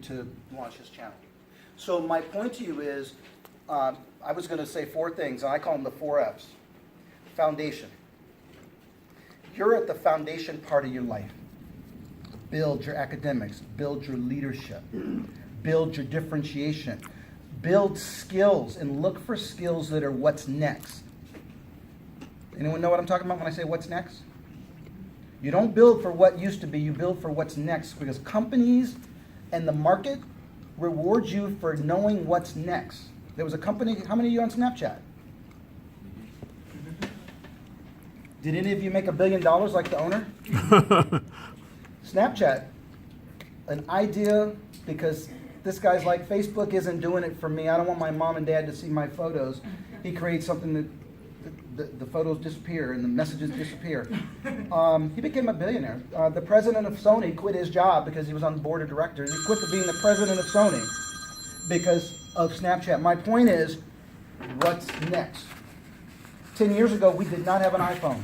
to launch his channel. So my point to you is, I was going to say 4 things, and I call them the 4 F's. Foundation. You're at the foundation part of your life. Build your academics, build your leadership, build your differentiation, build skills, and look for skills that are what's next. Anyone know what I'm talking about when I say what's next? You don't build for what used to be, you build for what's next, because companies and the market reward you for knowing what's next. There was a company, how many of you on Snapchat? Did any of you make $1 billion like the owner? Snapchat, an idea, because this guy's like, Facebook isn't doing it for me. I don't want my mom and dad to see my photos. He creates something that the photos disappear and the messages disappear. He became a billionaire. The president of Sony quit his job because he was on the board of directors. He quit being the president of Sony because of Snapchat. My point is, what's next? 10 years ago, we did not have an iPhone.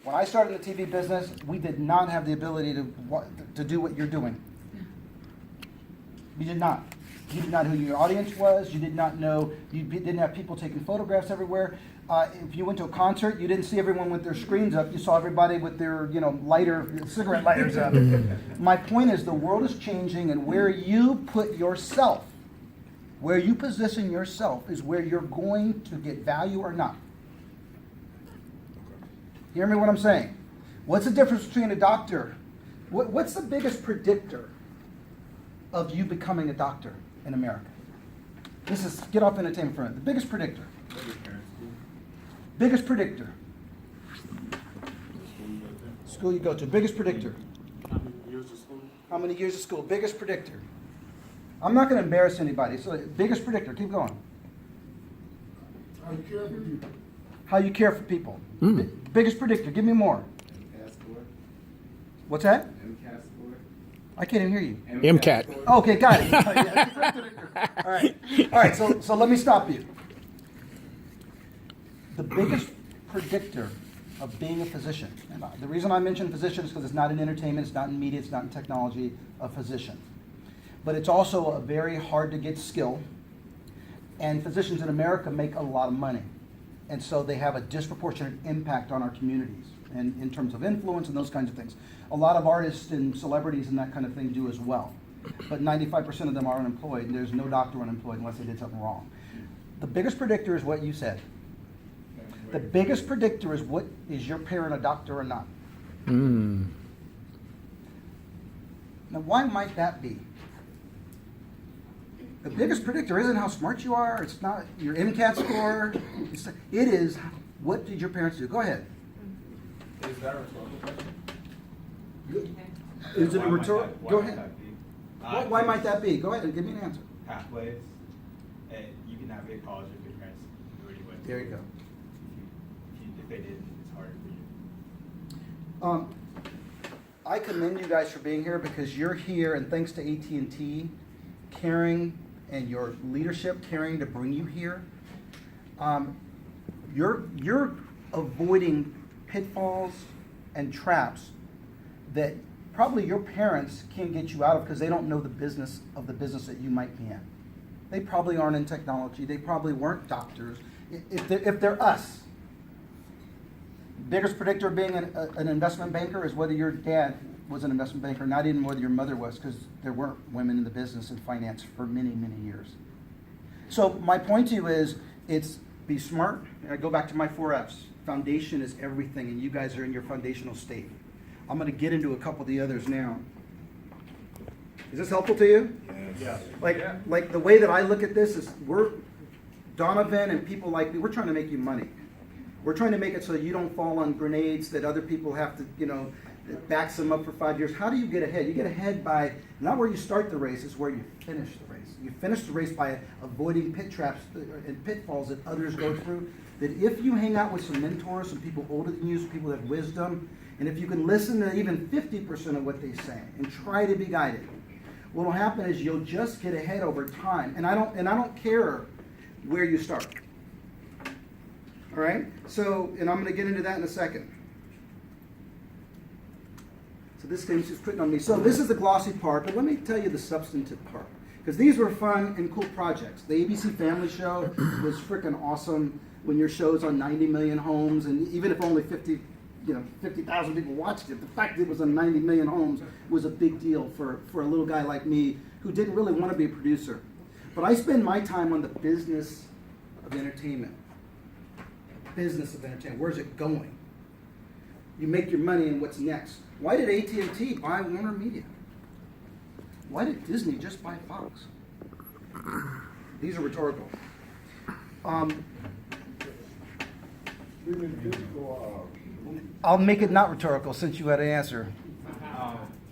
When I started in the TV business, we did not have the ability to do what you're doing. You did not. You did not know who your audience was. You did not know, you didn't have people taking photographs everywhere. If you went to a concert, you didn't see everyone with their screens up. You saw everybody with their, cigarette lighters up. My point is, the world is changing, and where you put yourself, where you position yourself, is where you're going to get value or not. Hear me what I'm saying? What's the difference between a doctor? What's the biggest predictor of you becoming a doctor in America? This is, get off entertainment for a minute. The biggest predictor. Biggest predictor. School you go to. Biggest predictor. How many years of school? How many years of school? Biggest predictor. I'm not going to embarrass anybody. So, biggest predictor. Keep going. How you care for people? How you care for people. Biggest predictor. Give me more. MCAT score. What's that? MCAT score. I can't even hear you. MCAT. Oh, okay, got it. Oh, yeah. All right. So let me stop you. The biggest predictor of being a physician, and the reason I mention physician is because it's not in entertainment, it's not in media, it's not in technology, a physician. But it's also a very hard to get skill, and physicians in America make a lot of money. And so they have a disproportionate impact on our communities, and in terms of influence and those kinds of things. A lot of artists and celebrities and that kind of thing do as well. But 95% of them are unemployed, and there's no doctor unemployed unless they did something wrong. The biggest predictor is what you said. The biggest predictor is, what is your parent a doctor or not? Now, why might that be? The biggest predictor isn't how smart you are. It's not your MCAT score. It is, what did your parents do? Go ahead. Is that a rhetorical question? Is it a Why might rhetorical? that- Go why might ahead. that be? Why might that be? Go ahead and give me an answer. Pathways. And you can navigate college if your parents already went. There you go. If they didn't, it's harder for you. I commend you guys for being here, because you're here, and thanks to AT&T caring, and your leadership caring to bring you here. You're avoiding pitfalls and traps that probably your parents can't get you out of, because they don't know the business that you might be in. They probably aren't in technology. They probably weren't doctors. If they're us. Biggest predictor of being an investment banker is whether your dad was an investment banker, not even whether your mother was, because there weren't women in the business and finance for many, many years. So my point to you is, it's be smart. And I go back to my 4 F's. Foundation is everything, and you guys are in your foundational state. I'm going to get into a couple of the others now. Is this helpful to you? Yes. Like the way that I look at this is, Donovan and people like me, we're trying to make you money. We're trying to make it so you don't fall on grenades that other people have to, that backs them up for 5 years. How do you get ahead? You get ahead by, not where you start the race, it's where you finish the race. You finish the race by avoiding pit traps and pitfalls that others go through. That if you hang out with some mentors, some people older than you, some people that have wisdom, and if you can listen to even 50% of what they say and try to be guided, what will happen is you'll just get ahead over time. And I don't care where you start. All right? So, and I'm going to get into that in a second. So this thing's just quitting on me. So this is the glossy part, but let me tell you the substantive part. Because these were fun and cool projects. The ABC Family Show was freaking awesome when your show's on 90 million homes, and even if only 50,000 people watched it, the fact that it was on 90 million homes was a big deal for a little guy like me who didn't really want to be a producer. But I spend my time on the business of entertainment. Business of entertainment. Where's it going? You make your money, and what's next? Why did AT&T buy Warner Media? Why did Disney just buy Fox? These are rhetorical. I'll make it not rhetorical since you had an answer.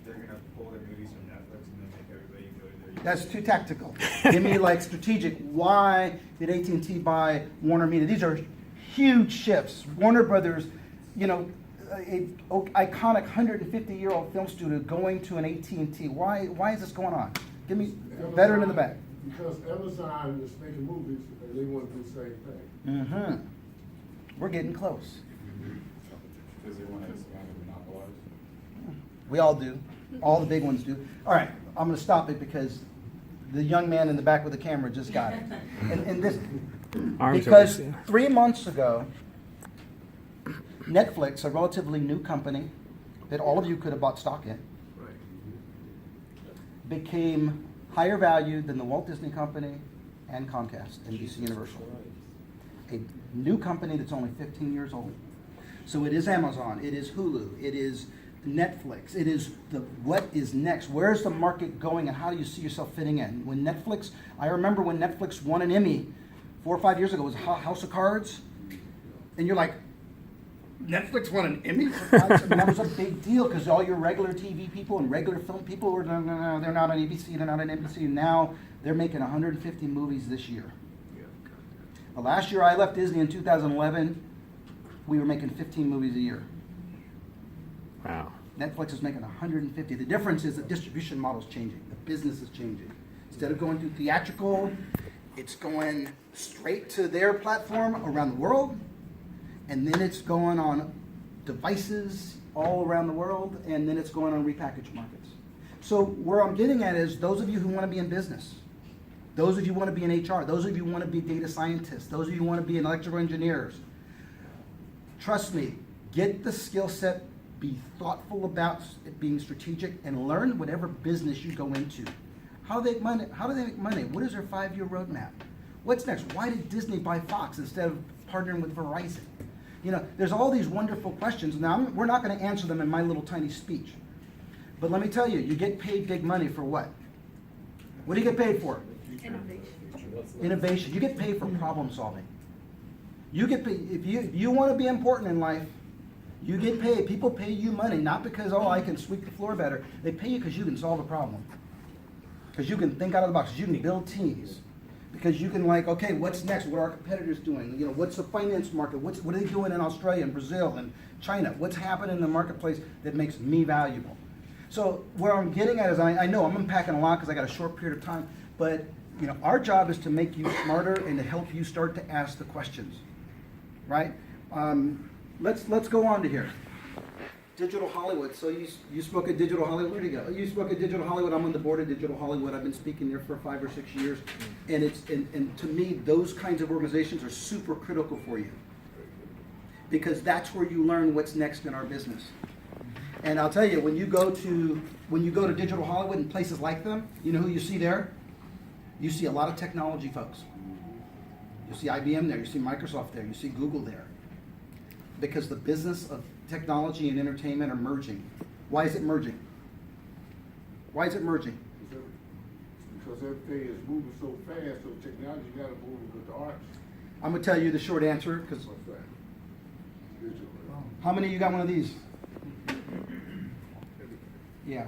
They're gonna pull their movies from Netflix and then make everybody go to their. That's too tactical. Give me like strategic. Why did AT&T buy Warner Media? These are huge shifts. Warner Brothers, you know, an iconic 150-year-old film studio going to an AT&T. Why is this going on? Give me veteran in the back. Because Amazon is making movies and they want to do the same thing. Mm-hmm. We're getting close. Because they want to monopolize. We all do. All the big ones do. All right, I'm going to stop it because the young man in the back with the camera just got it. And this, because 3 months ago, Netflix, a relatively new company that all of you could have bought stock in, became higher value than the Walt Disney Company and Comcast, NBC Universal. A new company that's only 15 years old. So it is Amazon, it is Hulu, it is Netflix, it is what is next? Where's the market going and how do you see yourself fitting in? When Netflix, I remember when Netflix won an Emmy 4 or 5 years ago, it was House of Cards, and you're like, Netflix won an Emmy for God's sake? And that was a big deal because all your regular TV people and regular film people were, no, they're not on ABC, they're not on NBC. And now they're making 150 movies this year. Last year I left Disney in 2011, we were making 15 movies a year. Wow. Netflix is making 150. The difference is the distribution model is changing. The business is changing. Instead of going through theatrical, it's going straight to their platform around the world. And then it's going on devices all around the world, and then it's going on repackaged markets. So where I'm getting at is those of you who want to be in business, those of you who want to be in HR, those of you who want to be data scientists, those of you who want to be electrical engineers, trust me, get the skill set, be thoughtful about it being strategic, and learn whatever business you go into. How do they make money? What is their 5-year roadmap? What's next? Why did Disney buy Fox instead of partnering with Verizon? You know, there's all these wonderful questions. Now, we're not going to answer them in my little tiny speech. But let me tell you, you get paid big money for what? What do you get paid for? Innovation. You get paid for problem solving. You get paid, if you want to be important in life, you get paid. People pay you money, not because, oh, I can sweep the floor better. They pay you because you can solve a problem. Because you can think out of the box. Because you can build teams. Because you can like, okay, what's next? What are our competitors doing? You know, what's the finance market? What are they doing in Australia and Brazil and China? What's happening in the marketplace that makes me valuable? So where I'm getting at is, I know I'm unpacking a lot because I got a short period of time, but you know, our job is to make you smarter and to help you start to ask the questions, right? Let's go on to here. Digital Hollywood. So you spoke at Digital Hollywood. Where'd you go? You spoke at Digital Hollywood. I'm on the board of Digital Hollywood. I've been speaking there for 5 or 6 years, and and to me, those kinds of organizations are super critical for you because that's where you learn what's next in our business. And I'll tell you, when you go to Digital Hollywood and places like them, you know who you see there? You see a lot of technology folks. You see IBM there. You see Microsoft there. You see Google there. Because the business of technology and entertainment are merging. Why is it merging? Why is it merging? Because everything is moving so fast, so technology got to move with the arts. I'm going to tell you the short answer, because What's that? Digital. how many of you got one of these? Yeah.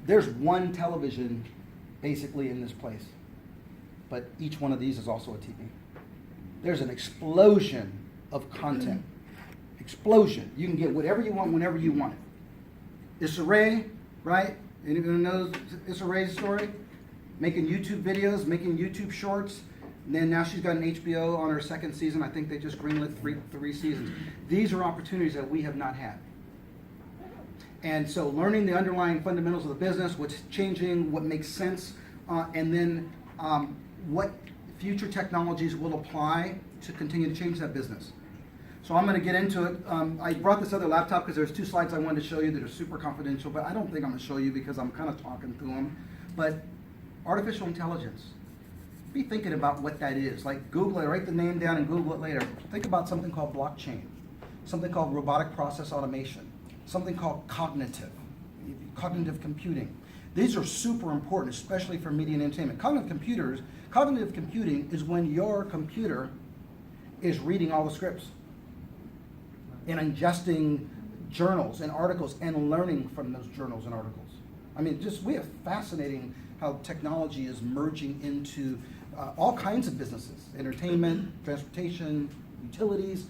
There's one television basically in this place, but each one of these is also a TV. There's an explosion of content. Explosion. You can get whatever you want whenever you want it. Issa Rae, right? Anyone knows Issa Rae's story? Making YouTube videos, making YouTube shorts. And then now she's got an HBO on her 2nd season. I think they just greenlit three seasons. These are opportunities that we have not had. And so learning the underlying fundamentals of the business, what's changing, what makes sense, and then what future technologies will apply to continue to change that business. So I'm going to get into it. I brought this other laptop because there's 2 slides I wanted to show you that are super confidential, but I don't think I'm going to show you because I'm kind of talking through them. But artificial intelligence. Be thinking about what that is. Like Google it, write the name down and Google it later. Think about something called blockchain, something called robotic process automation, something called cognitive computing. These are super important, especially for media and entertainment. Cognitive computing is when your computer is reading all the scripts and ingesting journals and articles and learning from those journals and articles. I mean, we have fascinating how technology is merging into all kinds of businesses, entertainment, transportation, utilities.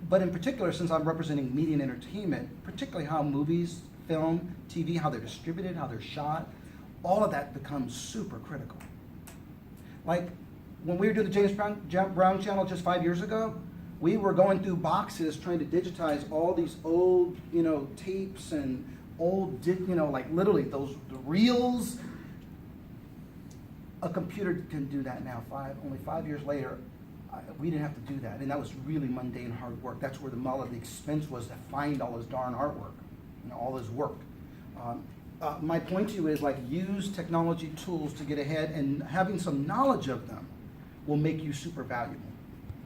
But in particular, since I'm representing media and entertainment, particularly how movies, film, TV, how they're distributed, how they're shot, all of that becomes super critical. Like when we were doing the James Brown channel just 5 years ago, we were going through boxes trying to digitize all these old, tapes and old, like literally the reels. A computer can do that now. Only 5 years later, we didn't have to do that, and that was really mundane, hard work. That's where the expense was to find all this darn artwork, all this work. My point to you is use technology tools to get ahead, and having some knowledge of them will make you super valuable.